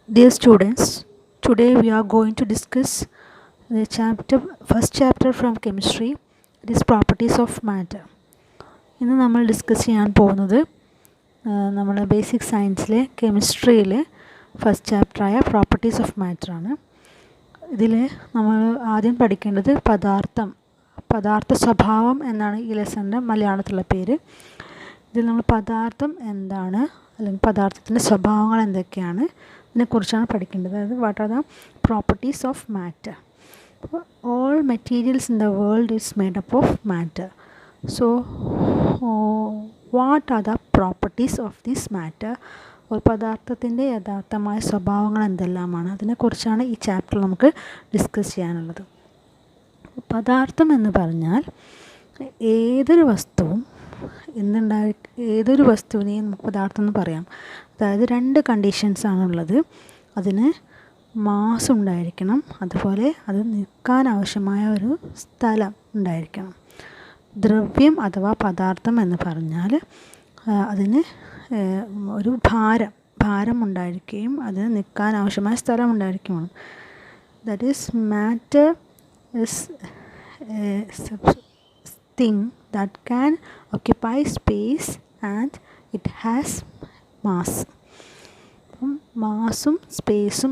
Dear students, today we are going to discuss first chapter from chemistry, it is properties of matter. ഇന്ന് നമ്മൾ discuss ചെയ്യാൻ പോകുന്നത് നമ്മുടെ basic സയൻസിലെ കെമിസ്ട്രിയിലെ first ചാപ്റ്ററായ properties of മാറ്ററാണ്. ഇതിൽ നമ്മൾ ആദ്യം പഠിക്കേണ്ടത് പദാർത്ഥ സ്വഭാവം എന്നാണ് ഈ ലെസണിൻ്റെ മലയാളത്തിലുള്ള പേര്. ഇതിൽ നമ്മൾ പദാർത്ഥം എന്താണ്, അല്ലെങ്കിൽ പദാർത്ഥത്തിൻ്റെ സ്വഭാവങ്ങൾ എന്തൊക്കെയാണ്, ഇതിനെക്കുറിച്ചാണ് പഠിക്കേണ്ടത്. അതായത് what are the properties of matter. അപ്പോൾ all materials in the world is made up of matter. So what are the properties of this matter? ഒരു പദാർത്ഥത്തിൻ്റെ യഥാർത്ഥമായ സ്വഭാവങ്ങൾ എന്തെല്ലാമാണ്, അതിനെക്കുറിച്ചാണ് ഈ ചാപ്റ്ററിൽ നമുക്ക് ഡിസ്കസ് ചെയ്യാനുള്ളത്. പദാർത്ഥം എന്ന് പറഞ്ഞാൽ ഏതൊരു വസ്തുവിനെയും നമുക്ക് പദാർത്ഥം എന്ന് പറയാം. അതായത് രണ്ട് കണ്ടീഷൻസാണുള്ളത്. അതിന് മാസ് ഉണ്ടായിരിക്കണം, അതുപോലെ അത് നിൽക്കാൻ ആവശ്യമായ ഒരു സ്ഥലം ഉണ്ടായിരിക്കണം. ദ്രവ്യം അഥവാ പദാർത്ഥം എന്ന് പറഞ്ഞാൽ അതിന് ഒരു ഭാരം ഉണ്ടായിരിക്കുകയും അതിന് നിൽക്കാൻ ആവശ്യമായ സ്ഥലം ഉണ്ടായിരിക്കുകയും. That is matter is thing that can occupy space and it has mass. മാസും സ്പേസും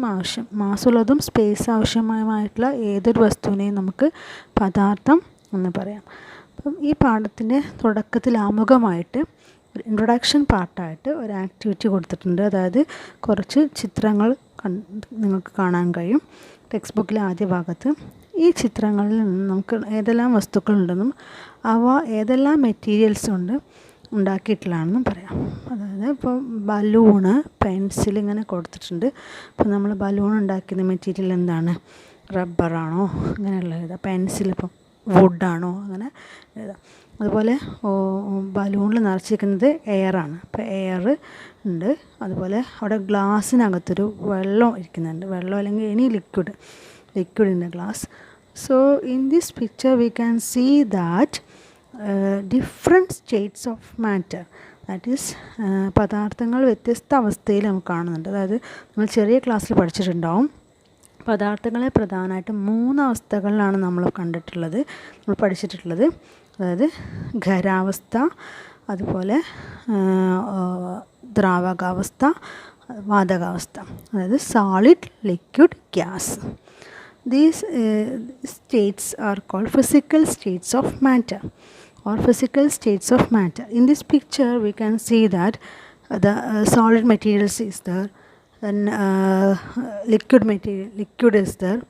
മാസുള്ളതും സ്പേസ് ആവശ്യമായിട്ടുള്ള ഏതൊരു വസ്തുവിനെയും നമുക്ക് പദാർത്ഥം എന്ന് പറയാം. അപ്പം ഈ പാഠത്തിൻ്റെ തുടക്കത്തിൽ ആമുഖമായിട്ട് ഒരു ഇൻട്രൊഡക്ഷൻ പാർട്ടായിട്ട് ഒരു ആക്ടിവിറ്റി കൊടുത്തിട്ടുണ്ട്. അതായത് കുറച്ച് ചിത്രങ്ങൾ നിങ്ങൾക്ക് കാണാൻ കഴിയും ടെക്സ്റ്റ് ബുക്കിലെ ആദ്യ ഭാഗത്ത്. ഈ ചിത്രങ്ങളിൽ നിന്ന് നമുക്ക് ഏതെല്ലാം വസ്തുക്കളുണ്ടെന്നും അവ ഏതെല്ലാം മെറ്റീരിയൽസ് കൊണ്ട് ഉണ്ടാക്കിയിട്ടുള്ളതാണെന്നും പറയാം. അതായത് ഇപ്പോൾ ബലൂണ്, പെൻസിൽ ഇങ്ങനെ കൊടുത്തിട്ടുണ്ട്. ഇപ്പോൾ നമ്മൾ ബലൂൺ ഉണ്ടാക്കുന്ന മെറ്റീരിയൽ എന്താണ്? റബ്ബറാണോ, അങ്ങനെയുള്ള എഴുതാം. പെൻസിൽ ഇപ്പം വുഡാണോ, അങ്ങനെ എഴുതാം. അതുപോലെ ബലൂണിൽ നിറച്ചിരിക്കുന്നത് എയറാണ്. അപ്പോൾ എയർ ഉണ്ട്. അതുപോലെ അവിടെ ഗ്ലാസ്സിനകത്തൊരു വെള്ളം ഇരിക്കുന്നുണ്ട്. വെള്ളം അല്ലെങ്കിൽ any liquid in the glass. So in this picture we can see that different states of matter, that is പദാർത്ഥങ്ങൾ വ്യത്യസ്ത അവസ്ഥയിൽ നമുക്ക് കാണുന്നുണ്ട്. അതായത് നമ്മൾ ചെറിയ ക്ലാസ്സിൽ പഠിച്ചിട്ടുണ്ടാവും. പദാർത്ഥങ്ങളെ പ്രധാനമായിട്ടും 3 അവസ്ഥകളിലാണ് നമ്മൾ പഠിച്ചിട്ടുള്ളത്. അതായത് ഖരാവസ്ഥ, അതുപോലെ ദ്രാവകാവസ്ഥ, വാതകാവസ്ഥ. അതായത് solid, liquid, gas. These states are called physical states of matter or physical states of matter. In this picture we can see that the solid materials is there, then liquid is there,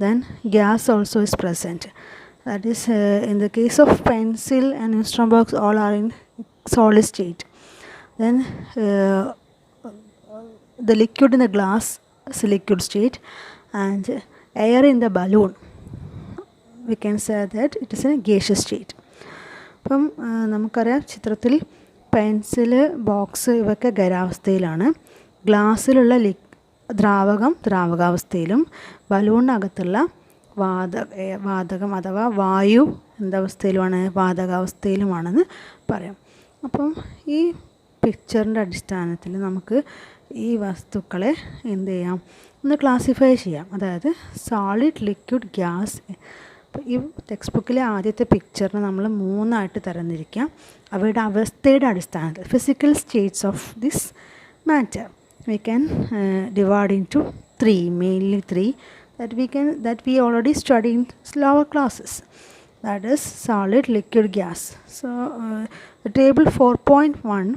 then gas also is present. That is in the case of pencil and instrument box, all are in solid state. Then the liquid in the glass is a liquid state, and air in the balloon we can say that it is in a gaseous state. അപ്പം നമുക്കറിയാം ചിത്രത്തിൽ pencil, box ഇവയൊക്കെ ഖരാവസ്ഥയിലാണ്. ഗ്ലാസ്സിലുള്ള ദ്രാവകാവസ്ഥയിലും ബലൂണിനകത്തുള്ള വാതകം അഥവാ വായു എന്തവസ്ഥയിലുമാണ്? വാതകാവസ്ഥയിലുമാണെന്ന് പറയാം. അപ്പം ഈ പിക്ചറിൻ്റെ അടിസ്ഥാനത്തിൽ നമുക്ക് ഈ വസ്തുക്കളെ എന്ത് ചെയ്യാം? ഒന്ന് ക്ലാസിഫൈ ചെയ്യാം. അതായത് സോളിഡ്, ലിക്വിഡ്, ഗ്യാസ്. അപ്പോൾ ഈ ടെക്സ്റ്റ് ബുക്കിലെ ആദ്യത്തെ പിക്ചറിനെ നമ്മൾ 3ആയിട്ട് തരംതിരിക്കാം. അവയുടെ അവസ്ഥയുടെ അടിസ്ഥാനത്തിൽ physical States of this matter we can divide into 3, mainly 3 that we already studied in lower classes. That is solid, liquid, gas. So the table 4.1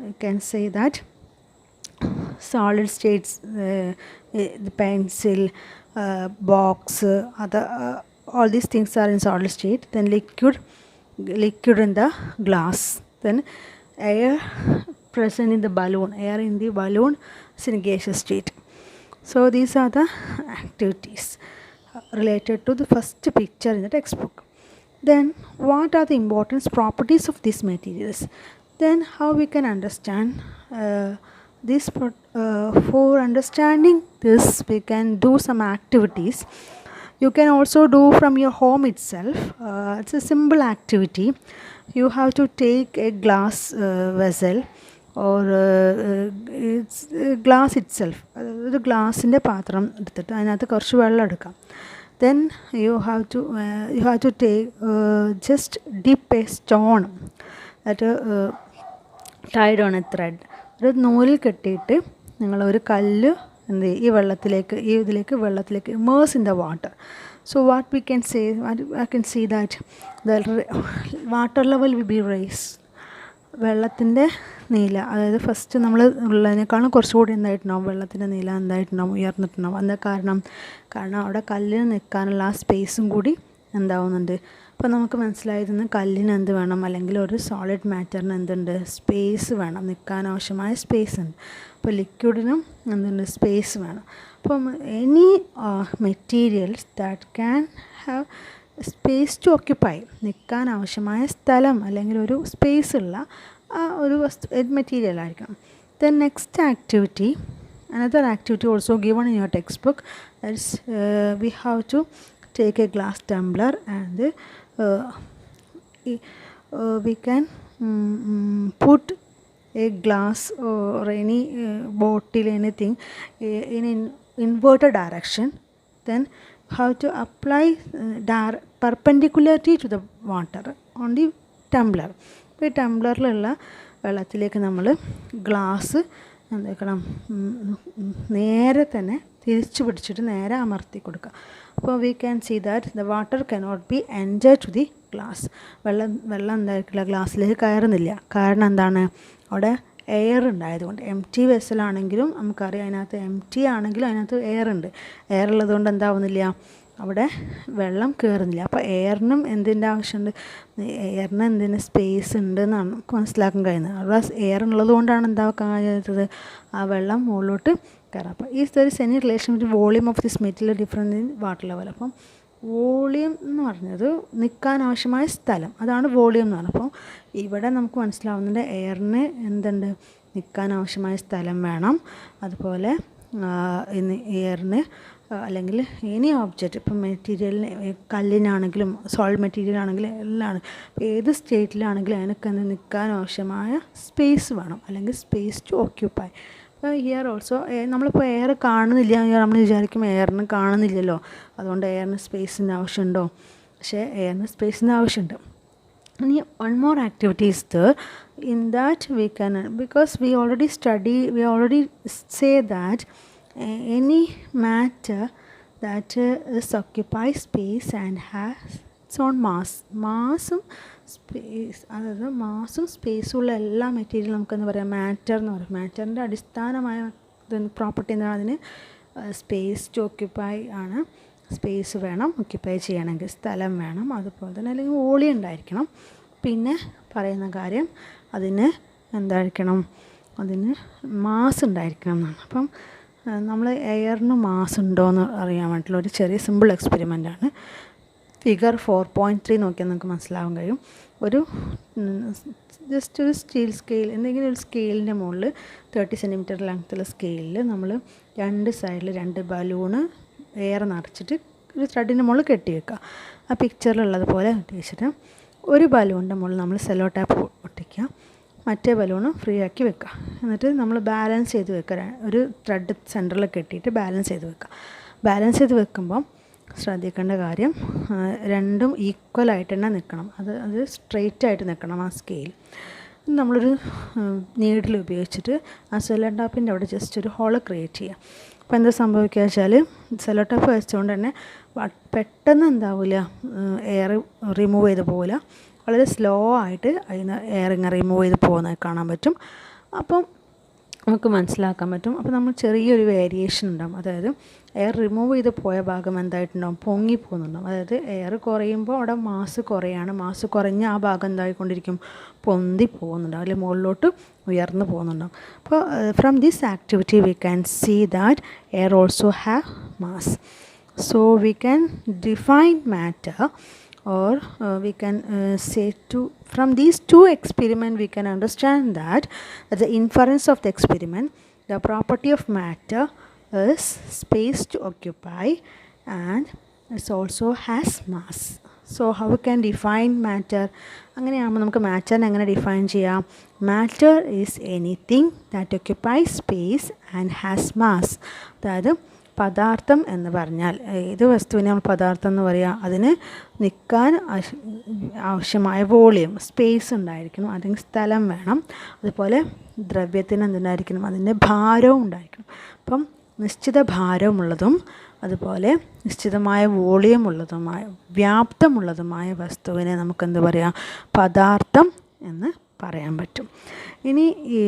you can say that solid states, the pencil, box, all these things are in solid state. Then liquid in the glass. Then air present in the balloon. Air in the balloon is in gaseous state. So these are the activities related to the first picture in the textbook. Then what are the important properties of these materials? Then how we can understand this. For understanding this we can do some activities. You can also do from your home itself. It's a simple activity. You have to take a glass vessel or glass it self, ഒരു ഗ്ലാസിൻ്റെ പാത്രം എടുത്തിട്ട് അതിനകത്ത് കുറച്ച് വെള്ളം എടുക്കാം. then you have to take just dip a stone that tied on a thread. ഒരു നൂലിൽ കെട്ടിയിട്ട് നിങ്ങളൊരു കല്ല് എന്ത് ഈ വെള്ളത്തിലേക്ക് immerse in the water. So what we can say, I can see that the water level will be raised. വെള്ളത്തിൻ്റെ നീല, അതായത് ഫസ്റ്റ് നമ്മൾ ഉള്ളതിനേക്കാളും കുറച്ചുകൂടി എന്തായിട്ടുണ്ടാവും, വെള്ളത്തിൻ്റെ നീല എന്തായിട്ടുണ്ടാവും, ഉയർന്നിട്ടുണ്ടാവും. എന്താ കാരണം അവിടെ കല്ലിന് നിൽക്കാനുള്ള ആ സ്പേസും കൂടി എന്താവുന്നുണ്ട്. അപ്പോൾ നമുക്ക് മനസ്സിലായിരുന്നു കല്ലിന് എന്ത് വേണം, അല്ലെങ്കിൽ ഒരു സോളിഡ് മാറ്ററിന് എന്തുണ്ട്, സ്പേസ് വേണം, നിൽക്കാൻ ആവശ്യമായ സ്പേസ് ഉണ്ട്. അപ്പോൾ ലിക്വിഡിനും എന്തുണ്ട്, സ്പേസ് വേണം. അപ്പം any materials that can have space to occupy, നിൽക്കാൻ ആവശ്യമായ സ്ഥലം അല്ലെങ്കിൽ ഒരു സ്പേസ് ഉള്ള ഒരു മെറ്റീരിയൽ ആയിരിക്കണം. Then next activity, another activity also given in your text book, that's we have to take a glass tumbler and we can put a glass or any bottle, anything in inverted direction. Then how to apply perpendicularity to the water on the tumbler. ഇപ്പോൾ ഈ ടംബ്ലറിലുള്ള വെള്ളത്തിലേക്ക് നമ്മൾ glass എന്താക്കണം, നേരെ തന്നെ തിരിച്ചു പിടിച്ചിട്ട് നേരെ അമർത്തി കൊടുക്കുക. അപ്പോൾ we can see that the water cannot be enter to the glass. വെള്ളം എന്തായിരിക്കില്ല, ഗ്ലാസ്സിലേക്ക് കയറുന്നില്ല. കാരണം എന്താണ്, അവിടെ എയർ ഉണ്ടായതുകൊണ്ട്. എം ടി വെസലാണെങ്കിലും നമുക്കറിയാം അതിനകത്ത് എം ടി ആണെങ്കിലും അതിനകത്ത് എയർ ഉണ്ട്. എയർ ഉള്ളതുകൊണ്ട് എന്താവുന്നില്ല, അവിടെ വെള്ളം കയറുന്നില്ല. അപ്പോൾ എയറിനും എന്തിൻ്റെ ആവശ്യമുണ്ട്, എയറിന് എന്തിന് സ്പേസ് ഉണ്ട് എന്നാണ് നമുക്ക് മനസ്സിലാക്കാൻ കഴിയുന്നത്. അവിടെ എയർ ഉള്ളത് കൊണ്ടാണ് എന്താക്കാൻ കഴിയുന്നത്, ആ വെള്ളം മുകളിലോട്ട് കയറാം. അപ്പോൾ ഈ there is any relation with volume of this material different in water level. അപ്പം വോളിയം എന്ന് പറഞ്ഞത് നിൽക്കാൻ ആവശ്യമായ സ്ഥലം, അതാണ് വോളിയം എന്ന് പറഞ്ഞത്. അപ്പോൾ ഇവിടെ നമുക്ക് മനസ്സിലാവുന്നുണ്ട് എയറിന് എന്തുണ്ട്, നിൽക്കാൻ ആവശ്യമായ സ്ഥലം വേണം. അതുപോലെ എയറിന് അല്ലെങ്കിൽ എനി ഓബ്ജക്റ്റ്, ഇപ്പം മെറ്റീരിയലിന് കല്ലിനാണെങ്കിലും സോളിഡ് മെറ്റീരിയൽ ആണെങ്കിലും എല്ലാം, ഇപ്പോൾ ഏത് സ്റ്റേറ്റിലാണെങ്കിലും അതിനൊക്കെ നിൽക്കാൻ ആവശ്യമായ സ്പേസ് വേണം, അല്ലെങ്കിൽ സ്പേസ് ടു ഓക്യുപ്പൈ. അപ്പോൾ എയർ ഓൾസോ, നമ്മളിപ്പോൾ എയർ കാണുന്നില്ല, നമ്മൾ വിചാരിക്കും എയറിന് കാണുന്നില്ലല്ലോ, അതുകൊണ്ട് എയറിന് സ്പേസിൻ്റെ ആവശ്യമുണ്ടോ, പക്ഷേ എയറിന് സ്പേസിൻ്റെ ആവശ്യമുണ്ട്. ഇനി one more activity is there in that we can, because we already say that any matter that occupies space and has its own മാസും സ്പേസ്, അതായത് മാസും സ്പേസുള്ള എല്ലാ മെറ്റീരിയലും നമുക്കെന്ന് പറയാം മാറ്റർ എന്ന് പറയും. മാറ്ററിൻ്റെ അടിസ്ഥാനമായ പ്രോപ്പർട്ടി എന്താണ്, അതിന് സ്പേസ് ടു ഓക്യുപ്പൈ ആണ്. സ്പേസ് വേണം ഓക്യുപ്പൈ ചെയ്യണമെങ്കിൽ, സ്ഥലം വേണം, അതുപോലെ തന്നെ അല്ലെങ്കിൽ വോളിയം ഉണ്ടായിരിക്കണം. പിന്നെ പറയുന്ന കാര്യം അതിന് എന്തായിരിക്കണം, അതിന് മാസ് ഉണ്ടായിരിക്കണം എന്നാണ്. അപ്പം നമ്മൾ എയറിന് മാസ് ഉണ്ടോ എന്ന് അറിയാൻ വേണ്ടിയിട്ടുള്ള ഒരു ചെറിയ സിമ്പിൾ എക്സ്പെരിമെൻ്റാണ്. ഫിഗർ 4.3 നോക്കിയാൽ നമുക്ക് മനസ്സിലാവാൻ കഴിയും. ജസ്റ്റ് ഒരു സ്റ്റീൽ സ്കെയിൽ, എന്തെങ്കിലും ഒരു സ്കെയിലിൻ്റെ മുകളിൽ 30 സെൻറ്റിമീറ്റർ ലെങ്ത്തുള്ള സ്കെയിലിൽ നമ്മൾ രണ്ട് സൈഡിൽ 2 ബലൂണ് എയർ നിറച്ചിട്ട് ഒരു ത്രെഡിൻ്റെ മുകളിൽ കെട്ടി വെക്കുക. ആ പിക്ചറിലുള്ളതുപോലെ കെട്ടി വെച്ചിട്ട് ഒരു ബലൂണിൻ്റെ മുകളിൽ നമ്മൾ സെല്ലോ ടാപ്പ് ഒട്ടിക്കുക, മറ്റേ ബലൂണ് ഫ്രീ ആക്കി വെക്കുക. എന്നിട്ട് നമ്മൾ ബാലൻസ് ചെയ്ത് വെക്കുക, ഒരു ത്രെഡ് സെൻറ്ററിൽ കെട്ടിയിട്ട് ബാലൻസ് ചെയ്ത് വെക്കുക. ബാലൻസ് ചെയ്ത് വെക്കുമ്പം ശ്രദ്ധിക്കേണ്ട കാര്യം, രണ്ടും ഈക്വലായിട്ട് തന്നെ നിൽക്കണം. അത് സ്ട്രെയിറ്റ് ആയിട്ട് നിൽക്കണം ആ സ്കെയിൽ. നമ്മളൊരു നീഡിൽ ഉപയോഗിച്ചിട്ട് ആ സെല്ലോ ടാപ്പിൻ്റെ അവിടെ ജസ്റ്റ് ഒരു ഹോള് ക്രിയേറ്റ് ചെയ്യുക. അപ്പോൾ എന്താ സംഭവിക്കുക വെച്ചാൽ, സെല്ലോ ടാപ്പ് വെച്ചുകൊണ്ട് തന്നെ പെട്ടെന്ന് എന്താവില്ല, എയർ റിമൂവ് ചെയ്ത് പോകില്ല, വളരെ സ്ലോ ആയിട്ട് അതിന് എയർ ഇങ്ങനെ റിമൂവ് ചെയ്ത് പോകുന്നത് കാണാൻ പറ്റും. അപ്പം നമുക്ക് മനസ്സിലാക്കാൻ പറ്റും. അപ്പോൾ നമ്മൾ ചെറിയൊരു വേരിയേഷൻ ഉണ്ടാകും, അതായത് എയർ റിമൂവ് ചെയ്ത് പോയ ഭാഗം എന്തായിട്ടുണ്ടാകും, പൊങ്ങി പോകുന്നുണ്ടാകും. അതായത് എയർ കുറയുമ്പോൾ അവിടെ മാസ് കുറയാണ്, മാസ് കുറഞ്ഞ് ആ ഭാഗം എന്തായിക്കൊണ്ടിരിക്കും, പൊന്തി പോകുന്നുണ്ടാകും, അല്ലെങ്കിൽ മുകളിലോട്ട് ഉയർന്നു പോകുന്നുണ്ടാകും. അപ്പോൾ from this activity we can see that air also have mass. So we can define matter, or we can say from these two experiments we can understand that at the inference of the experiment, the property of matter is space to occupy and it also has mass. So how can define matter? അങ്ങനെയാകുമ്പോൾ നമുക്ക് മാറ്ററിനെ എങ്ങനെ define ചെയ്യാം? Matter is anything that occupies space and has mass. അതായത് പദാർത്ഥം എന്ന് പറഞ്ഞാൽ ഏത് വസ്തുവിനെ നമ്മൾ പദാർത്ഥം എന്ന് പറയുക? അതിന് നിൽക്കാൻ ആവശ്യമായ വോളിയം, സ്പേസ് ഉണ്ടായിരിക്കണം, അതിന് സ്ഥലം വേണം. അതുപോലെ ദ്രവ്യത്തിന് എന്തുണ്ടായിരിക്കണം? അതിൻ്റെ ഭാരവും ഉണ്ടായിരിക്കണം. അപ്പം നിശ്ചിത ഭാരമുള്ളതും അതുപോലെ നിശ്ചിതമായ വോളിയമുള്ളതുമായ വ്യാപ്തമുള്ളതുമായ വസ്തുവിനെ നമുക്കെന്ത് പറയാം? പദാർത്ഥം എന്ന് പറയാൻ പറ്റും. ഇനി ഈ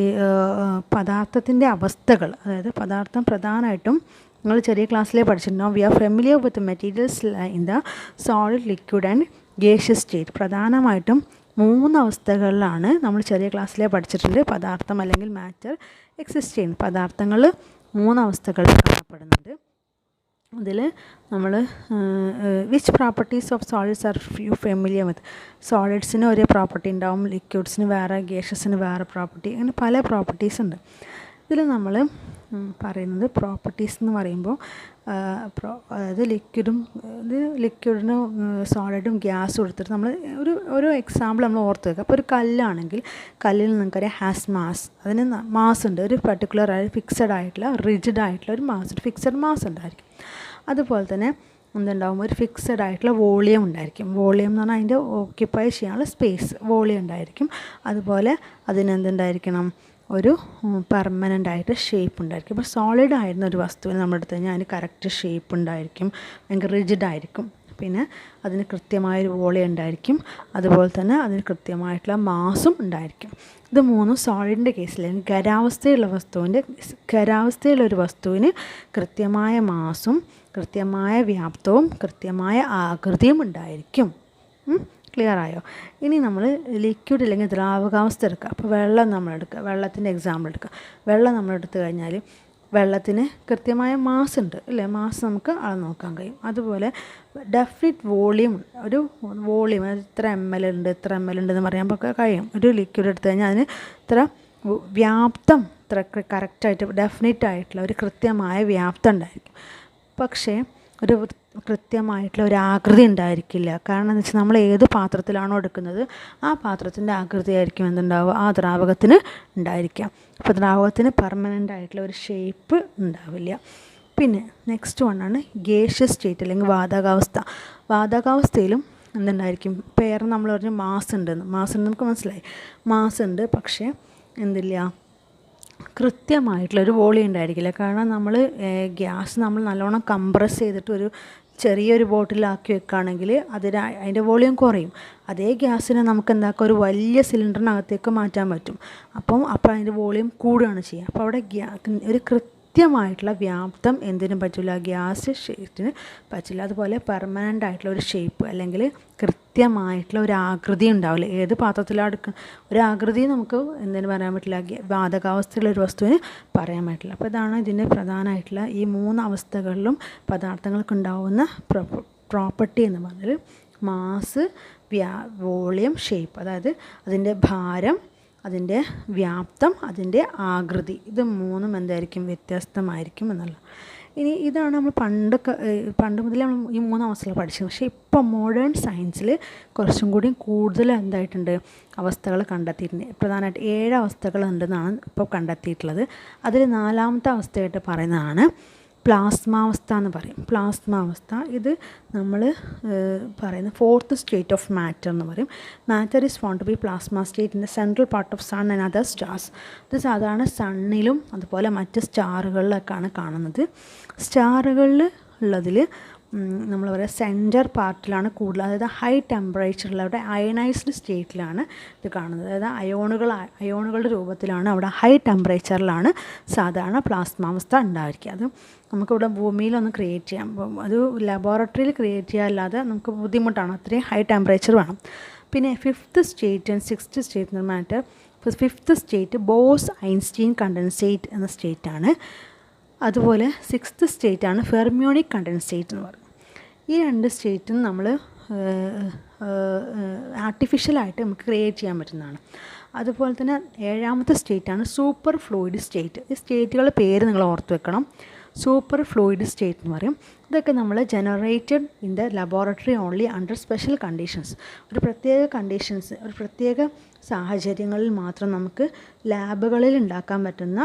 പദാർത്ഥത്തിൻ്റെ അവസ്ഥകൾ, അതായത് പദാർത്ഥം പ്രധാനമായിട്ടും നിങ്ങൾ ചെറിയ ക്ലാസ്സിലേ പഠിച്ചിട്ടുണ്ടാവും. We are familiar with materials in the solid, liquid and gaseous state. പ്രധാനമായിട്ടും 3 അവസ്ഥകളിലാണ് നമ്മൾ ചെറിയ ക്ലാസ്സിലേ പഠിച്ചിട്ടുണ്ട് പദാർത്ഥം അല്ലെങ്കിൽ മാറ്റർ എക്സിസ്റ്റ് ചെയ്യുന്നത്. പദാർത്ഥങ്ങൾ 3 അവസ്ഥകളിൽ കാണപ്പെടുന്നുണ്ട്. അതിൽ നമ്മൾ which properties of solids are you familiar with? സോളിഡ്സിന് ഒരേ പ്രോപ്പർട്ടി ഉണ്ടാവും, ലിക്വിഡ്സിന് വേറെ, ഗേഷ്യസിന് വേറെ പ്രോപ്പർട്ടി, അങ്ങനെ പല പ്രോപ്പർട്ടീസ് ഉണ്ട്. ഇതിൽ നമ്മൾ പറയുന്നത് പ്രോപ്പർട്ടീസ് എന്ന് പറയുമ്പോൾ അതായത് ലിക്വിഡിനും സോളിഡും ഗ്യാസും എടുത്തിട്ട് നമ്മൾ ഒരു എക്സാമ്പിൾ നമ്മൾ ഓർത്ത് വെക്കുക. അപ്പോൾ ഒരു കല്ലാണെങ്കിൽ കല്ലിൽ നിങ്ങൾക്കറിയാം ഹാസ് മാസ്, അതിന് മാസ് ഉണ്ട്, ഒരു പർട്ടിക്കുലർ ഫിക്സഡ് ആയിട്ടുള്ള റിജിഡ് ആയിട്ടുള്ള ഒരു മാസ്, ഒരു ഫിക്സഡ് മാസ് ഉണ്ടായിരിക്കും. അതുപോലെ തന്നെ എന്തുണ്ടാവും? ഒരു ഫിക്സഡ് ആയിട്ടുള്ള വോളിയം ഉണ്ടായിരിക്കും. വോളിയം എന്ന് പറഞ്ഞാൽ അതിൻ്റെ ഓക്യുപ്പൈ ചെയ്യാനുള്ള സ്പേസ്, വോളിയം ഉണ്ടായിരിക്കും. അതുപോലെ അതിനെന്തുണ്ടായിരിക്കണം? ഒരു പെർമനൻ്റ് ആയിട്ട് ഷേപ്പ് ഉണ്ടായിരിക്കും. ഇപ്പോൾ സോളിഡ് ആയിരുന്ന ഒരു വസ്തുവിന് നമ്മൾ എടുത്തു കഴിഞ്ഞാൽ അതിന് കറക്റ്റ് ഷേപ്പ് ഉണ്ടായിരിക്കും, ഭയങ്കര റിജിഡ് ആയിരിക്കും. പിന്നെ അതിന് കൃത്യമായൊരു വോളിയം ഉണ്ടായിരിക്കും. അതുപോലെ തന്നെ അതിന് കൃത്യമായിട്ടുള്ള മാസും ഉണ്ടായിരിക്കും. ഇത് 3 സോളിഡിൻ്റെ കേസിൽ ഖരാവസ്ഥയുള്ള ഒരു വസ്തുവിന് കൃത്യമായ മാസും കൃത്യമായ വ്യാപ്തവും കൃത്യമായ ആകൃതിയും ഉണ്ടായിരിക്കും. ക്ലിയർ ആയോ? ഇനി നമ്മൾ ലിക്വിഡ് അല്ലെങ്കിൽ ദ്രാവകാവസ്ഥ എടുക്കുക. അപ്പോൾ വെള്ളം നമ്മളെടുക്കുക, വെള്ളത്തിൻ്റെ എക്സാമ്പിൾ എടുക്കുക. വെള്ളം നമ്മളെടുത്തു കഴിഞ്ഞാൽ വെള്ളത്തിന് കൃത്യമായ മാസ് ഉണ്ട് അല്ലേ? മാസ് നമുക്ക് അത് നോക്കാൻ കഴിയും. അതുപോലെ ഡെഫിനിറ്റ് വോളിയം, ഒരു വോളിയം, ഇത്ര ml ഉണ്ട്, ഇത്ര ml ഉണ്ടെന്ന് പറയാൻ കഴിയും. ഒരു ലിക്വിഡ് എടുത്തു കഴിഞ്ഞാൽ അതിന് ഇത്ര വ്യാപ്തം, ഇത്ര കറക്റ്റായിട്ട് ഡെഫിനിറ്റ് ആയിട്ടുള്ള ഒരു കൃത്യമായ വ്യാപ്തം ഉണ്ടായിരിക്കും. പക്ഷേ ഒരു കൃത്യമായിട്ടുള്ള ഒരു ആകൃതി ഉണ്ടായിരിക്കില്ല. കാരണം എന്ന് വെച്ചാൽ നമ്മൾ ഏത് പാത്രത്തിലാണോ എടുക്കുന്നത് ആ പാത്രത്തിൻ്റെ ആകൃതി ആയിരിക്കും എന്തുണ്ടാവുക? ആ ദ്രാവകത്തിന് ഉണ്ടായിരിക്കാം. അപ്പോൾ ദ്രാവകത്തിന് പെർമനൻ്റ് ആയിട്ടുള്ള ഒരു ഷേപ്പ് ഉണ്ടാവില്ല. പിന്നെ നെക്സ്റ്റ് വണ്ണാണ് ഗേഷ്യസ് സ്റ്റേറ്റ് അല്ലെങ്കിൽ വാതകാവസ്ഥ. വാതകാവസ്ഥയിലും എന്തുണ്ടായിരിക്കും? പേര് നമ്മൾ പറഞ്ഞ് മാസ് ഉണ്ടെന്ന് നമുക്ക് മനസ്സിലായി. മാസ് ഉണ്ട്, പക്ഷേ എന്തില്ല? കൃത്യമായിട്ടുള്ളൊരു വോളിയം ഉണ്ടായിരിക്കില്ല. കാരണം നമ്മൾ ഗ്യാസ് നമ്മൾ നല്ലോണം കംപ്രസ് ചെയ്തിട്ട് ഒരു ചെറിയൊരു ബോട്ടിലാക്കി വെക്കുകയാണെങ്കിൽ അതിൻ്റെ വോളിയം കുറയും. അതേ ഗ്യാസിനെ നമുക്ക് എന്താക്കാം? ഒരു വലിയ സിലിണ്ടറിനകത്തേക്ക് മാറ്റാൻ പറ്റും. അപ്പോൾ അതിൻ്റെ വോളിയം കൂടുകയാണ് ചെയ്യുക. അപ്പോൾ അവിടെ ഒരു കൃത്യമായിട്ടുള്ള വ്യാപ്തം എന്തിനും പറ്റില്ല? ഗ്യാസ് ഷേപ്പിന് പറ്റില്ല. അതുപോലെ പെർമനൻ്റ് ആയിട്ടുള്ള ഒരു ഷേപ്പ് അല്ലെങ്കിൽ കൃത്യമായിട്ടുള്ള ഒരു ആകൃതി ഉണ്ടാവില്ല. ഏത് പാത്രത്തിലാണ് എടുക്കുക ഒരു ആകൃതി നമുക്ക് എന്തിനു പറയാൻ പറ്റില്ല? വാതകാവസ്ഥയുള്ള ഒരു വസ്തുവിന് പറയാൻ പറ്റില്ല. അപ്പോൾ ഇതാണ് ഇതിൻ്റെ പ്രധാനമായിട്ടുള്ള ഈ 3 അവസ്ഥകളിലും പദാർത്ഥങ്ങൾക്ക് ഉണ്ടാവുന്ന പ്രോപ്പർട്ടി എന്ന് പറഞ്ഞാൽ മാസ്, വോളിയം, ഷേപ്പ്. അതായത് അതിൻ്റെ ഭാരം, അതിൻ്റെ വ്യാപ്തം, അതിൻ്റെ ആകൃതി. ഇത് 3ഉം എന്തായിരിക്കും? വ്യത്യസ്തമായിരിക്കും എന്നുള്ളത്. ഇനി ഇതാണ് നമ്മൾ പണ്ട് മുതലേ നമ്മൾ ഈ 3 അവസ്ഥകൾ പഠിച്ചത്. പക്ഷേ ഇപ്പോൾ മോഡേൺ സയൻസിൽ കുറച്ചും കൂടി കൂടുതൽ എന്തായിട്ടുണ്ട്? അവസ്ഥകൾ കണ്ടെത്തിയിട്ടുണ്ട്. പ്രധാനമായിട്ട് 7 അവസ്ഥകളുണ്ടെന്നാണ് ഇപ്പോൾ കണ്ടെത്തിയിട്ടുള്ളത്. അതിൽ 4ാമത്തെ അവസ്ഥയായിട്ട് പറയുന്നതാണ് പ്ലാസ്മാവസ്ഥ എന്ന് പറയും. പ്ലാസ്മാവസ്ഥ ഇത് നമ്മൾ പറയുന്ന 4th സ്റ്റേറ്റ് ഓഫ് മാറ്റർ എന്ന് പറയും. Matter is found to be plasma state in the central part of sun and other stars. ഇത് സാധാരണ സണ്ണിലും അതുപോലെ മറ്റ് സ്റ്റാറുകളിലൊക്കെയാണ് കാണുന്നത്. സ്റ്റാറുകളിൽ ഉള്ളതിൽ നമ്മൾ പറയുക സെൻറ്റർ പാർട്ടിലാണ് കൂടുതൽ, അതായത് ഹൈ ടെമ്പറേച്ചറിൽ അവിടെ അയണൈസ്ഡ് സ്റ്റേറ്റിലാണ് ഇത് കാണുന്നത്. അതായത് അയോണുകളുടെ രൂപത്തിലാണ് അവിടെ ഹൈ ടെമ്പറേച്ചറിലാണ് സാധാരണ പ്ലാസ്മാവസ്ഥ ഉണ്ടായിരിക്കുക. അത് നമുക്കിവിടെ ഭൂമിയിലൊന്ന് ക്രിയേറ്റ് ചെയ്യാം. അത് ലബോറട്ടറിയിൽ ക്രിയേറ്റ് ചെയ്യാല്ലാതെ നമുക്ക് ബുദ്ധിമുട്ടാണ്, അത്രയും ഹൈ ടെമ്പറേച്ചർ വേണം. പിന്നെ 5th state and 6th state എന്ന് matter. 5th state Bose Einstein condensate എന്ന സ്റ്റേറ്റാണ്. അതുപോലെ 6th സ്റ്റേറ്റാണ് ഫെർമിയോണിക് കണ്ടൻസേറ്റ് എന്ന് പറയും. ഈ 2 സ്റ്റേറ്റും നമ്മൾ ആർട്ടിഫിഷ്യലായിട്ട് നമുക്ക് ക്രിയേറ്റ് ചെയ്യാൻ പറ്റുന്നതാണ്. അതുപോലെ തന്നെ 7ാമത്തെ സ്റ്റേറ്റാണ് സൂപ്പർ ഫ്ലൂയിഡ് സ്റ്റേറ്റ്. ഈ സ്റ്റേറ്റുകളുടെ പേര് നിങ്ങൾ ഓർത്ത് വെക്കണം. സൂപ്പർ ഫ്ലൂയിഡ് സ്റ്റേറ്റ് എന്ന് പറയും. ഇതൊക്കെ നമ്മൾ generated in the laboratory only under special conditions. ഒരു പ്രത്യേക സാഹചര്യങ്ങളിൽ മാത്രം നമുക്ക് ലാബുകളിൽ ഉണ്ടാക്കാൻ പറ്റുന്ന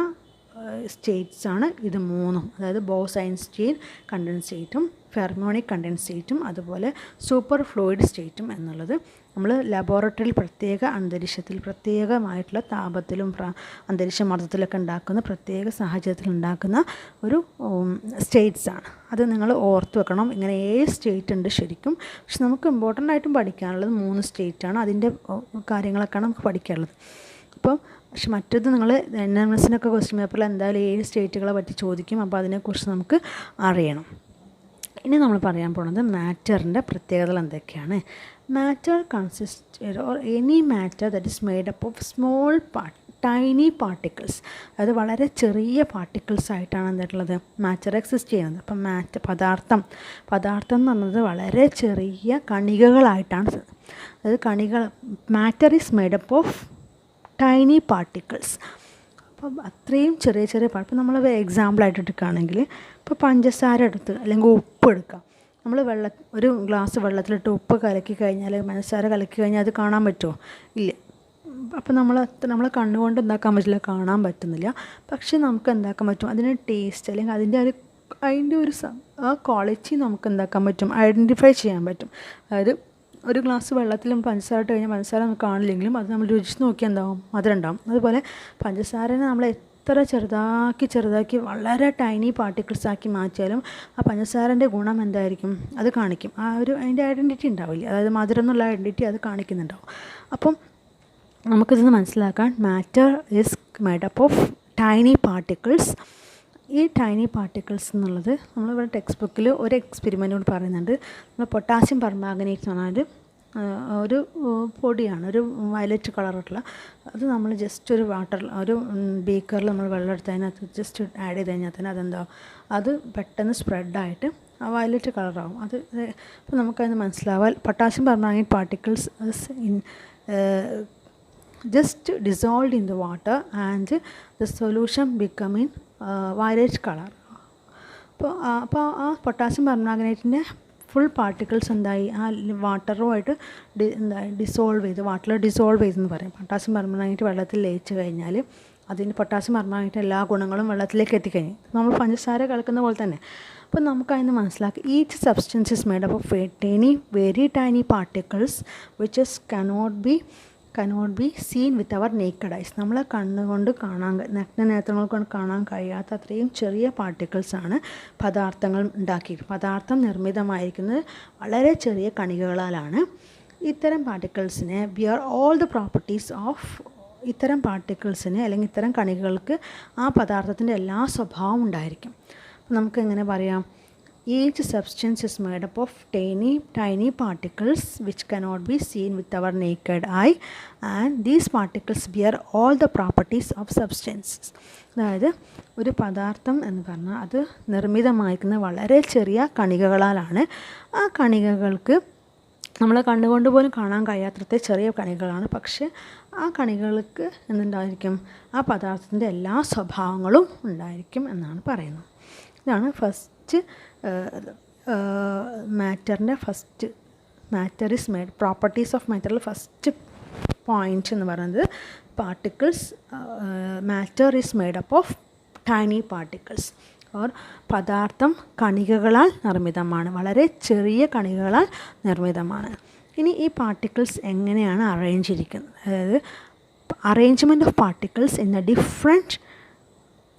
സ്റ്റേറ്റ്സാണ് ഇത് മൂന്നും. അതായത് ബോസ്-ഐൻസ്റ്റീൻ കണ്ടൻസേറ്റും ഫെർമോണിക് കണ്ടൻസേറ്റും അതുപോലെ സൂപ്പർ ഫ്ലൂയിഡ് സ്റ്റേറ്റും എന്നുള്ളത് നമ്മൾ ലബോറട്ടറിയിൽ അന്തരീക്ഷത്തിൽ പ്രത്യേകമായിട്ടുള്ള താപത്തിലും അന്തരീക്ഷ മർദ്ദത്തിലൊക്കെ ഉണ്ടാക്കുന്ന പ്രത്യേക സാഹചര്യത്തിൽ ഉണ്ടാക്കുന്ന ഒരു സ്റ്റേറ്റ്സാണ്. അത് നിങ്ങൾ ഓർത്ത് വെക്കണം. ഇങ്ങനെ 7 സ്റ്റേറ്റ് ഉണ്ട് ശരിക്കും. പക്ഷെ നമുക്ക് ഇമ്പോർട്ടൻ്റ് ആയിട്ടും പഠിക്കാനുള്ളത് 3 സ്റ്റേറ്റാണ്. അതിൻ്റെ കാര്യങ്ങളൊക്കെയാണ് നമുക്ക് പഠിക്കാനുള്ളത്. അപ്പോൾ പക്ഷെ മറ്റേത് നിങ്ങൾ NMSനൊക്കെ ക്വസ്റ്റ്യൻ പേപ്പറിൽ എന്തായാലും 7 സ്റ്റേറ്റുകളെ പറ്റി ചോദിക്കും. അപ്പോൾ അതിനെക്കുറിച്ച് നമുക്ക് അറിയണം. ഇനി നമ്മൾ പറയാൻ പോകുന്നത് മാറ്ററിൻ്റെ പ്രത്യേകതകൾ എന്തൊക്കെയാണ്. Matter consist or any matter that is made up of small tiny particles. അതായത് വളരെ ചെറിയ പാർട്ടിക്കിൾസ് ആയിട്ടാണ് എന്തായിട്ടുള്ളത് മാറ്റർ എക്സിസ്റ്റ് ചെയ്യുന്നത്. അപ്പം പദാർത്ഥം എന്ന് പറയുന്നത് വളരെ ചെറിയ കണികകളായിട്ടാണ്. അതായത് matter is made up of tiny particles. അപ്പം അത്രയും ചെറിയ ഇപ്പം നമ്മൾ എക്സാമ്പിളായിട്ട് എടുക്കുകയാണെങ്കിൽ ഇപ്പോൾ പഞ്ചസാര എടുത്ത് അല്ലെങ്കിൽ ഉപ്പ് എടുക്കാം. നമ്മൾ ഒരു ഗ്ലാസ് വെള്ളത്തിലിട്ട് ഉപ്പ് കലക്കി കഴിഞ്ഞാൽ പഞ്ചസാര കലക്കി കഴിഞ്ഞാൽ അത് കാണാൻ പറ്റുമോ? ഇല്ല. അപ്പോൾ നമ്മൾ കണ്ണുകൊണ്ട് എന്താക്കാൻ പറ്റില്ല, കാണാൻ പറ്റുന്നില്ല. പക്ഷെ നമുക്ക് എന്താക്കാൻ പറ്റും, അതിന് ടേസ്റ്റ് അല്ലെങ്കിൽ അതിൻ്റെ ഒരു ക്വാളിറ്റി നമുക്ക് എന്താക്കാൻ പറ്റും, ഐഡൻറ്റിഫൈ ചെയ്യാൻ പറ്റും. അതായത് ഒരു ഗ്ലാസ് വെള്ളത്തിൽ പഞ്ചസാര ഇട്ട് കഴിഞ്ഞാൽ പഞ്ചസാര നമുക്ക് കാണില്ലെങ്കിലും അത് നമ്മൾ രുചിച്ച് നോക്കിയാൽ എന്താവും, മധുരം ഉണ്ടാവും. അതുപോലെ പഞ്ചസാരനെ നമ്മൾ എത്ര ചെറുതാക്കി വളരെ ടൈനി പാർട്ടിക്കിൾസ് ആക്കി മാറ്റിയാലും ആ പഞ്ചസാരൻ്റെ ഗുണം എന്തായിരിക്കും, അത് കാണിക്കും. അതിൻ്റെ ഐഡൻറ്റിറ്റി ഉണ്ടാവില്ല. അതായത് മധുരം എന്നുള്ള ഐഡൻറ്റിറ്റി അത് കാണിക്കുന്നുണ്ടാവും. അപ്പം നമുക്കിതൊന്ന് മനസ്സിലാക്കാൻ, matter is made up of tiny particles. ഈ ടൈനി പാർട്ടിക്കിൾസ് എന്നുള്ളത് നമ്മളിവിടെ ടെക്സ്റ്റ് ബുക്കിൽ ഒരു എക്സ്പെരിമെൻ്റ് കൂടി പറയുന്നുണ്ട്. നമ്മൾ പൊട്ടാസ്യം പെർമാംഗനേറ്റ് എന്ന് പറഞ്ഞാൽ ഒരു പൊടിയാണ്, ഒരു വയലറ്റ് കളറുള്ള. അത് നമ്മൾ ജസ്റ്റ് ഒരു ബീക്കറിൽ നമ്മൾ വെള്ളം എടുത്ത് അതിനകത്ത് ജസ്റ്റ് ആഡ് ചെയ്ത് കഴിഞ്ഞാൽ തന്നെ അതെന്താ, അത് പെട്ടെന്ന് സ്പ്രെഡായിട്ട് ആ വയലറ്റ് കളറാകും. അപ്പോൾ നമുക്കതിന് മനസ്സിലാവാൻ potassium permanganate particles just dissolved in the water and the solution becoming violet color. അപ്പോൾ ആ പൊട്ടാസ്യം പെർമാംഗനേറ്റിൻ്റെ ഫുൾ പാർട്ടിക്കിൾസ് എന്തായി, ആ വാട്ടറുമായിട്ട് വാട്ടറിൽ ഡിസോൾവ് ചെയ്തെന്ന് പറയും. പൊട്ടാസ്യം പെർമാംഗനേറ്റ് വെള്ളത്തിൽ ലയിച്ച് കഴിഞ്ഞാൽ അതിൻ്റെ പൊട്ടാസ്യം പെർമാംഗനേറ്റ് എല്ലാ ഗുണങ്ങളും വെള്ളത്തിലേക്ക് എത്തിക്കഴിഞ്ഞു. നമ്മൾ പഞ്ചസാര കലക്കുന്ന പോലെ തന്നെ. അപ്പോൾ നമുക്കതിന് മനസ്സിലാക്കി, each substance is made up of very tiny particles which cannot be seen with our naked eyes. നമ്മളെ കണ്ണുകൊണ്ട് നഗ്നനേത്രങ്ങൾ കൊണ്ട് കാണാൻ കഴിയാത്ത അത്രയും ചെറിയ പാർട്ടിക്കിൾസാണ് പദാർത്ഥം നിർമ്മിതമായിരിക്കുന്നത് വളരെ ചെറിയ കണികകളാലാണ്. ഇത്തരം പാർട്ടിക്കിൾസിനെ ഇത്തരം പാർട്ടിക്കിൾസിന് അല്ലെങ്കിൽ ഇത്തരം കണികകൾക്ക് ആ പദാർത്ഥത്തിൻ്റെ എല്ലാ സ്വഭാവം ഉണ്ടായിരിക്കും. നമുക്ക് എങ്ങനെ പറയാം, each substance is made up of tiny particles which cannot be seen with our naked eye, and these particles bear all the properties of substances. അതായത് ഒരു പദാർത്ഥം എന്ന് പറഞ്ഞാൽ അത് നിർമ്മിതമായിരിക്കുന്ന വളരെ ചെറിയ കണികകളാലാണ്. ആ കണികകൾക്ക് നമ്മളെ കണ്ണുകൊണ്ട് പോലും കാണാൻ കഴിയാത്ത ചെറിയ കണികകളാണ്. പക്ഷേ ആ കണികൾക്ക് എന്തുണ്ടായിരിക്കും, ആ പദാർത്ഥത്തിൻ്റെ എല്ലാ സ്വഭാവങ്ങളും ഉണ്ടായിരിക്കും എന്നാണ് പറയുന്നത്. ഇതാണ് matter is made properties of മാറ്ററിൽ ഫസ്റ്റ് പോയിന്റ് എന്ന് പറയുന്നത് matter is made up of tiny particles. പദാർത്ഥം കണികകളാൽ നിർമ്മിതമാണ്, വളരെ ചെറിയ കണികകളാൽ നിർമ്മിതമാണ്. ഇനി ഈ പാർട്ടിക്കിൾസ് എങ്ങനെയാണ് അറേഞ്ച് ചെയ്തിരിക്കുന്നത്, അതായത് arrangement of particles in the different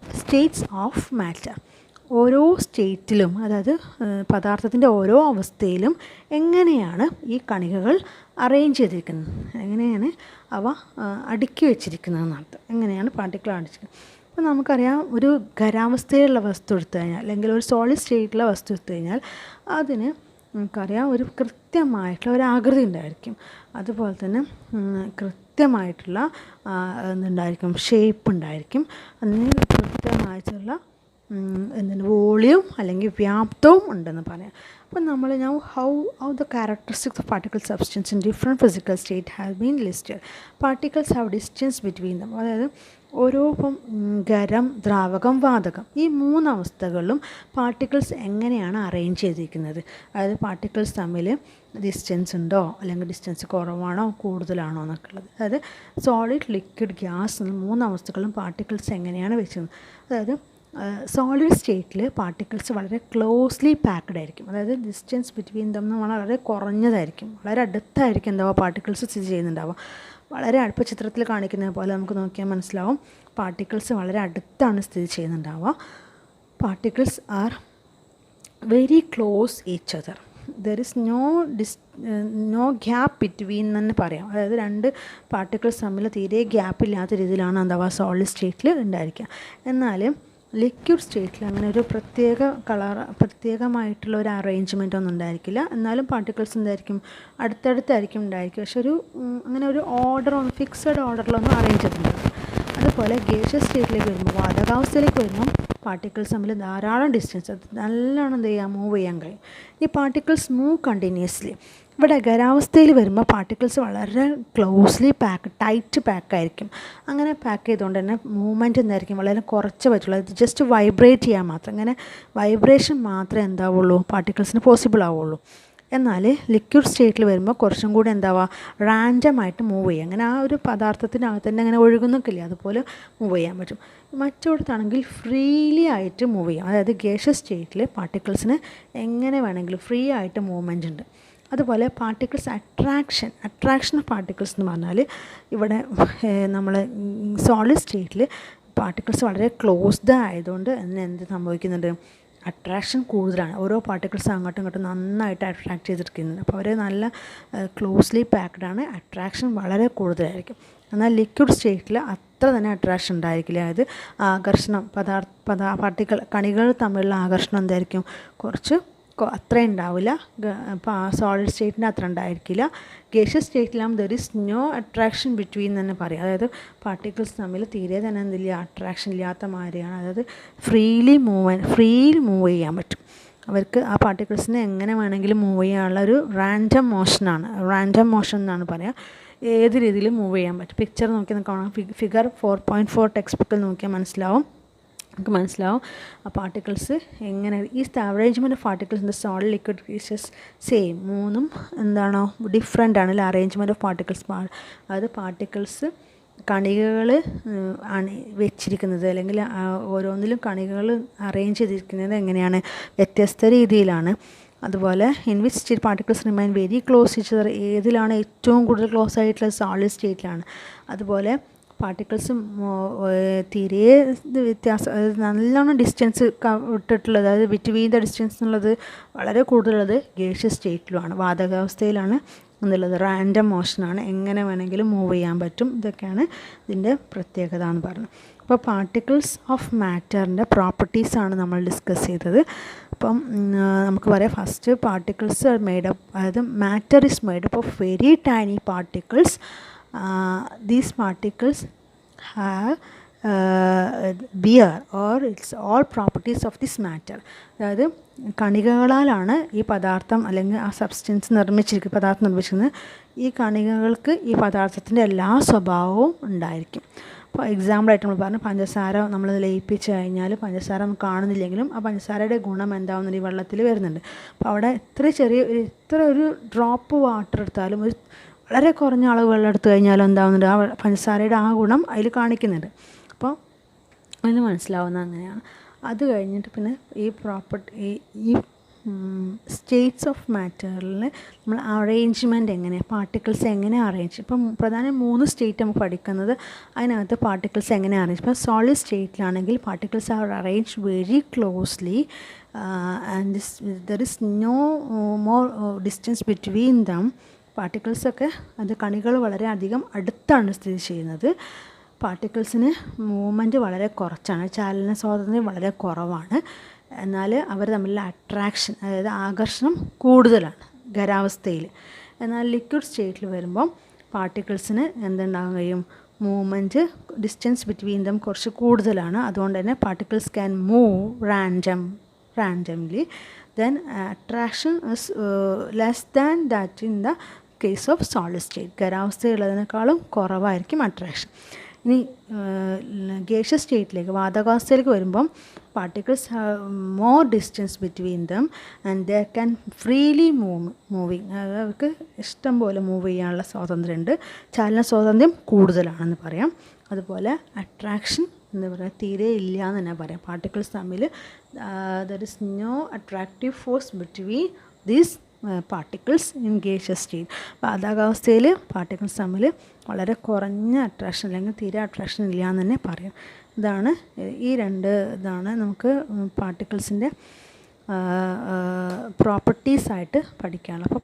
States of matter. ഓരോ സ്റ്റേറ്റിലും, അതായത് പദാർത്ഥത്തിൻ്റെ ഓരോ അവസ്ഥയിലും എങ്ങനെയാണ് ഈ കണികകൾ അറേഞ്ച് ചെയ്തിരിക്കുന്നത്, എങ്ങനെയാണ് അവ അടുക്കി വെച്ചിരിക്കുന്നതെന്നർത്ഥം, എങ്ങനെയാണ് പാർട്ടിക്കിൾ അടിച്ചിരിക്കുന്നത്. അപ്പോൾ നമുക്കറിയാം, ഒരു ഖരാവസ്ഥയിലുള്ള വസ്തു എടുത്തു കഴിഞ്ഞാൽ അല്ലെങ്കിൽ ഒരു സോളിഡ് സ്റ്റേറ്റിലുള്ള വസ്തു എടുത്തു കഴിഞ്ഞാൽ അതിന് നമുക്കറിയാം ഒരു കൃത്യമായിട്ടുള്ള ഒരു ആകൃതി ഉണ്ടായിരിക്കും. അതുപോലെ തന്നെ കൃത്യമായിട്ടുള്ള എന്തുണ്ടായിരിക്കും, ഷേപ്പ് ഉണ്ടായിരിക്കും. അതിന് കൃത്യമായിട്ടുള്ള എന്താണ് വോളിയം അല്ലെങ്കിൽ വ്യാപ്തവും ഉണ്ടെന്ന് പറയാം. അപ്പം നമ്മൾ how the characteristics of particle substance in different physical state have been listed. Particles have distance between dum. അതായത് ഓരോ ഖരം, ദ്രാവകം, വാതകം ഈ 3 അവസ്ഥകളിലും പാർട്ടിക്കിൾസ് എങ്ങനെയാണ് അറേഞ്ച് ചെയ്തിരിക്കുന്നത്. അതായത് പാർട്ടിക്കിൾസ് തമ്മിൽ ഡിസ്റ്റൻസ് ഉണ്ടോ, അല്ലെങ്കിൽ ഡിസ്റ്റൻസ് കുറവാണോ കൂടുതലാണോ എന്നൊക്കെ ഉള്ളത്. അതായത് സോളിഡ്, ലിക്വിഡ്, ഗ്യാസ് എന്ന 3 അവസ്ഥകളിലും പാർട്ടിക്കിൾസ് എങ്ങനെയാണ് വെച്ചത്. അതായത് സോളിഡ് സ്റ്റേറ്റിൽ പാർട്ടിക്കിൾസ് വളരെ ക്ലോസ്ലി പാക്ക്ഡ് ആയിരിക്കും. അതായത് ഡിസ്റ്റൻസ് ബിറ്റ്വീൻ ദം വളരെ കുറഞ്ഞതായിരിക്കും, വളരെ അടുത്തായിരിക്കും എന്താവുക പാർട്ടിക്കിൾസ് സ്ഥിതി ചെയ്യുന്നുണ്ടാവുക. വളരെ അടുത്ത ചിത്രത്തിൽ കാണിക്കുന്നത് പോലെ നമുക്ക് നോക്കിയാൽ മനസ്സിലാവും പാർട്ടിക്കിൾസ് വളരെ അടുത്താണ് സ്ഥിതി ചെയ്യുന്നുണ്ടാവുക. Particles are very close each other. There is no gap between എന്ന് തന്നെ പറയാം. അതായത് 2 പാർട്ടിക്കിൾസ് തമ്മിൽ തീരെ ഗ്യാപ്പില്ലാത്ത രീതിയിലാണ് എന്താവുക സോളിഡ് സ്റ്റേറ്റിൽ ഉണ്ടായിരിക്കുക. എന്നാൽ ലിക്വിഡ് സ്റ്റേറ്റിൽ അങ്ങനെ ഒരു പ്രത്യേകമായിട്ടുള്ള ഒരു അറേഞ്ച്മെൻ്റ് ഒന്നും ഉണ്ടായിരിക്കില്ല. എന്നാലും പാർട്ടിക്കിൾസ് എന്തായിരിക്കും അടുത്തടുത്തായിരിക്കും ഉണ്ടായിരിക്കും. പക്ഷെ അങ്ങനെ ഒരു ഫിക്സഡ് ഓർഡറിലൊന്നും അറേഞ്ച് ചെയ്തിട്ടുണ്ടാവില്ല. അതുപോലെ ഗേഷ്യസ് സ്റ്റേറ്റിലേക്ക് വരുമ്പോൾ, വാതകാവസ്ഥയിലേക്ക് വരുമ്പോൾ പാർട്ടിക്കിൾസ് തമ്മിൽ ധാരാളം ഡിസ്റ്റൻസ്, അത് നല്ലോണം മൂവ് ചെയ്യാൻ കഴിയും. ഈ പാർട്ടിക്കിൾസ് മൂവ് കണ്ടിന്യൂസ്ലി. ഇവിടെ ഖരാവസ്ഥയിൽ വരുമ്പോൾ പാർട്ടിക്കിൾസ് വളരെ ക്ലോസ്ലി ടൈറ്റ് പാക്കായിരിക്കും. അങ്ങനെ പാക്ക് ചെയ്തുകൊണ്ട് തന്നെ മൂവ്മെൻറ്റ് എന്തായിരിക്കും വളരെ കുറച്ച് പറ്റുള്ളൂ. അത് ജസ്റ്റ് വൈബ്രേറ്റ് ചെയ്യാൻ മാത്രം, അങ്ങനെ വൈബ്രേഷൻ മാത്രമേ എന്താവുള്ളൂ പാർട്ടിക്കിൾസിന് പോസിബിൾ ആവുള്ളൂ. എന്നാൽ ലിക്വിഡ് സ്റ്റേറ്റിൽ വരുമ്പോൾ കുറച്ചും കൂടി റാൻഡമായിട്ട് മൂവ് ചെയ്യും. അങ്ങനെ ആ ഒരു പദാർത്ഥത്തിനകത്ത് തന്നെ അങ്ങനെ ഒഴുകുന്നൊക്കില്ല, അതുപോലെ മൂവ് ചെയ്യാൻ പറ്റും. മറ്റിടത്താണെങ്കിൽ ഫ്രീലി ആയിട്ട് മൂവ് ചെയ്യാം. അതായത് ഗേഷ്യസ് സ്റ്റേറ്റിൽ പാർട്ടിക്കിൾസിന് എങ്ങനെ വേണമെങ്കിലും ഫ്രീ ആയിട്ട് മൂവ്മെൻ്റ് ഉണ്ട്. അതുപോലെ പാർട്ടിക്കിൾസ് അട്രാക്ഷൻ ഓഫ് പാർട്ടിക്കിൾസ് എന്ന് പറഞ്ഞാൽ ഇവിടെ നമ്മൾ സോളിഡ് സ്റ്റേറ്റിൽ പാർട്ടിക്കിൾസ് വളരെ ക്ലോസ്ഡ് ആയതുകൊണ്ട് എന്ത് സംഭവിക്കുന്നുണ്ട്, അട്രാക്ഷൻ കൂടുതലാണ്. ഓരോ പാർട്ടിക്കിൾസ് അങ്ങോട്ടും ഇങ്ങോട്ടും നന്നായിട്ട് അട്രാക്ട് ചെയ്തിരിക്കുന്നുണ്ട്. അപ്പോൾ അവർ നല്ല ക്ലോസ്ലി പാക്ഡ് ആണ്, അട്രാക്ഷൻ വളരെ കൂടുതലായിരിക്കും. എന്നാൽ ലിക്വിഡ് സ്റ്റേറ്റിൽ അത്ര തന്നെ അട്രാക്ഷൻ ഉണ്ടായിരിക്കില്ല. അതായത് ആകർഷണം കണികൾ തമ്മിലുള്ള ആകർഷണം എന്തായിരിക്കും കുറച്ച് അത്ര ഉണ്ടാവില്ല. സോളിഡ് സ്റ്റേറ്റിന് അത്ര ഉണ്ടായിരിക്കില്ല. ഗേഷ്യസ് സ്റ്റേറ്റിലാകുമ്പോൾ there is no attraction between തന്നെ പറയാം. അതായത് പാർട്ടിക്കിൾസ് തമ്മിൽ തീരെ തന്നെ എന്തില്ല, അട്രാക്ഷൻ ഇല്ലാത്ത മാതിരിയാണ്. അതായത് ഫ്രീലി മൂവ് ചെയ്യാൻ പറ്റും അവർക്ക്. ആ പാർട്ടിക്കിൾസിനെ എങ്ങനെ വേണമെങ്കിലും മൂവ് ചെയ്യാനുള്ള ഒരു റാൻഡം മോഷൻ എന്നാണ് പറയുക. ഏത് രീതിയിൽ മൂവ് ചെയ്യാൻ പറ്റും. പിക്ചർ നോക്കി കാണാം. ഫിഗർ 4.4 ടെക്സ്റ്റ് ബുക്കിൽ നോക്കിയാൽ നമുക്ക് മനസ്സിലാവും ആ പാർട്ടിക്കിൾസ് എങ്ങനെ. ഈ arrangement of particles in the solid, liquid, gaseous same. 3ഉം എന്താണോ ഡിഫറെൻ്റ് ആണ്. Arrangement of particles. അതായത് പാർട്ടിക്കിൾസ് കണികകൾ ആണ് വെച്ചിരിക്കുന്നത്, അല്ലെങ്കിൽ ഓരോന്നിലും കണികകൾ അറേഞ്ച് ചെയ്തിരിക്കുന്നത് എങ്ങനെയാണ്, വ്യത്യസ്ത രീതിയിലാണ്. അതുപോലെ in which state particles remain very close each other. ഏതിലാണ് ഏറ്റവും കൂടുതൽ ക്ലോസ് ആയിട്ടുള്ളത്, സോളിഡ് സ്റ്റേറ്റിലാണ്. അതുപോലെ പാർട്ടിക്കിൾസ് തീരെ വ്യത്യാസം, അതായത് നല്ലോണം ഡിസ്റ്റൻസ് ഇട്ടിട്ടുള്ളത്, അതായത് ബിറ്റ്വീൻ ദ ഡിസ്റ്റൻസ് എന്നുള്ളത് വളരെ കൂടുതലുള്ളത് ഗേഷ്യസ് സ്റ്റേറ്റിലുമാണ്, വാതകാവസ്ഥയിലാണ് എന്നുള്ളത്. റാൻഡം മോഷനാണ്, എങ്ങനെ വേണമെങ്കിലും മൂവ് ചെയ്യാൻ പറ്റും. ഇതൊക്കെയാണ് ഇതിൻ്റെ പ്രത്യേകത എന്ന് പറയുന്നത്. അപ്പോൾ പാർട്ടിക്കിൾസ് ഓഫ് മാറ്ററിൻ്റെ പ്രോപ്പർട്ടീസാണ് നമ്മൾ ഡിസ്കസ് ചെയ്തത്. അപ്പം നമുക്ക് പറയാം, ഫസ്റ്റ് പാർട്ടിക്കിൾസ് ആർ മെയ്ഡപ്പ്, അതായത് matter is made up of very tiny particles. These particles have bear or it's all properties of this matter. അതായത് കണികകളാലാണ് ഈ പദാർത്ഥം അല്ലെങ്കിൽ ആ സബ്സ്റ്റൻസ് പദാർത്ഥം നിർമ്മിച്ചിരിക്കുന്നത്. ഈ കണികകൾക്ക് ഈ പദാർത്ഥത്തിൻ്റെ എല്ലാ സ്വഭാവവും ഉണ്ടായിരിക്കും. അപ്പോൾ എക്സാമ്പിളായിട്ട് നമ്മൾ പറഞ്ഞു, പഞ്ചസാര നമ്മൾ ലയിപ്പിച്ച് കഴിഞ്ഞാൽ പഞ്ചസാര നമുക്ക് കാണുന്നില്ലെങ്കിലും ആ പഞ്ചസാരയുടെ ഗുണം എന്താവുന്നത് ഈ വെള്ളത്തിൽ വരുന്നുണ്ട്. അപ്പോൾ അവിടെ ഇത്ര ഒരു ഡ്രോപ്പ് വാട്ടർ എടുത്താലും, ഒരു വളരെ കുറഞ്ഞ അളവ് വെള്ളം എടുത്തു കഴിഞ്ഞാലും എന്താവുന്നുണ്ട്, ആ പഞ്ചസാരയുടെ ആ ഗുണം അതിൽ കാണിക്കുന്നുണ്ട്. അപ്പോൾ അതിന് മനസ്സിലാവുന്ന അങ്ങനെയാണ്. അത് കഴിഞ്ഞിട്ട് പിന്നെ ഈ സ്റ്റേറ്റ്സ് ഓഫ് മാറ്ററിൽ നമ്മൾ അറേഞ്ച്മെൻറ്റ് എങ്ങനെയാണ്, പാർട്ടിക്കിൾസ് എങ്ങനെ അറേഞ്ച്, ഇപ്പം പ്രധാനം 3 സ്റ്റേറ്റ് നമുക്ക് പഠിക്കുന്നത്. അതിനകത്ത് പാർട്ടിക്കിൾസ് എങ്ങനെ അറേഞ്ച്. ഇപ്പോൾ സോളിഡ് സ്റ്റേറ്റിലാണെങ്കിൽ particles are arrange very closely and there is no more distance between them. പാർട്ടിക്കിൾസൊക്കെ കണികൾ വളരെ അധികം അടുത്താണ് സ്ഥിതി ചെയ്യുന്നത്. പാർട്ടിക്കിൾസിന് മൂവ്മെൻറ്റ് വളരെ കുറച്ചാണ്, ചലന സ്വാതന്ത്ര്യം വളരെ കുറവാണ്. എന്നാൽ അവർ തമ്മിലുള്ള അട്രാക്ഷൻ, അതായത് ആകർഷണം കൂടുതലാണ് ഖരാവസ്ഥയിൽ. എന്നാൽ ലിക്വിഡ് സ്റ്റേറ്റിൽ വരുമ്പം പാർട്ടിക്കിൾസിന് എന്തുണ്ടാകാൻ കഴിയും, മൂവ്മെൻറ്റ് ഡിസ്റ്റൻസ് ബിറ്റ്വീൻ ദം കുറച്ച് കൂടുതലാണ്. അതുകൊണ്ട് തന്നെ particles can move randomly. Then attraction is less than that in the case of solid state. ഖരാവസ്ഥയുള്ളതിനേക്കാളും കുറവായിരിക്കും അട്രാക്ഷൻ. ഇനി ഗേഷ്യസ് സ്റ്റേറ്റിലേക്ക്, വാതകാവസ്ഥയിലേക്ക് വരുമ്പം particles have more distance between them and they can freely moving. അവർക്ക് ഇഷ്ടം പോലെ മൂവ് ചെയ്യാനുള്ള സ്വാതന്ത്ര്യമുണ്ട്. ചലന സ്വാതന്ത്ര്യം കൂടുതലാണെന്ന് പറയാം. അതുപോലെ അട്രാക്ഷൻ എന്ന് പറയാൻ തീരെ ഇല്ല എന്ന് തന്നെ പറയാം. പാർട്ടിക്കിൾസ് തമ്മിൽ there is no attractive force between these particles in gaseous state. വാതകാവസ്ഥയിൽ പാർട്ടിക്കിൾസ് തമ്മിൽ വളരെ കുറഞ്ഞ അട്രാക്ഷൻ അല്ലെങ്കിൽ തീരെ അട്രാക്ഷൻ ഇല്ല എന്ന് തന്നെ പറയാം. ഈ രണ്ട് ഇതാണ് നമുക്ക് പാർട്ടിക്കിൾസിൻ്റെ പ്രോപ്പർട്ടീസായിട്ട് പഠിക്കാനുള്ളത്. അപ്പോൾ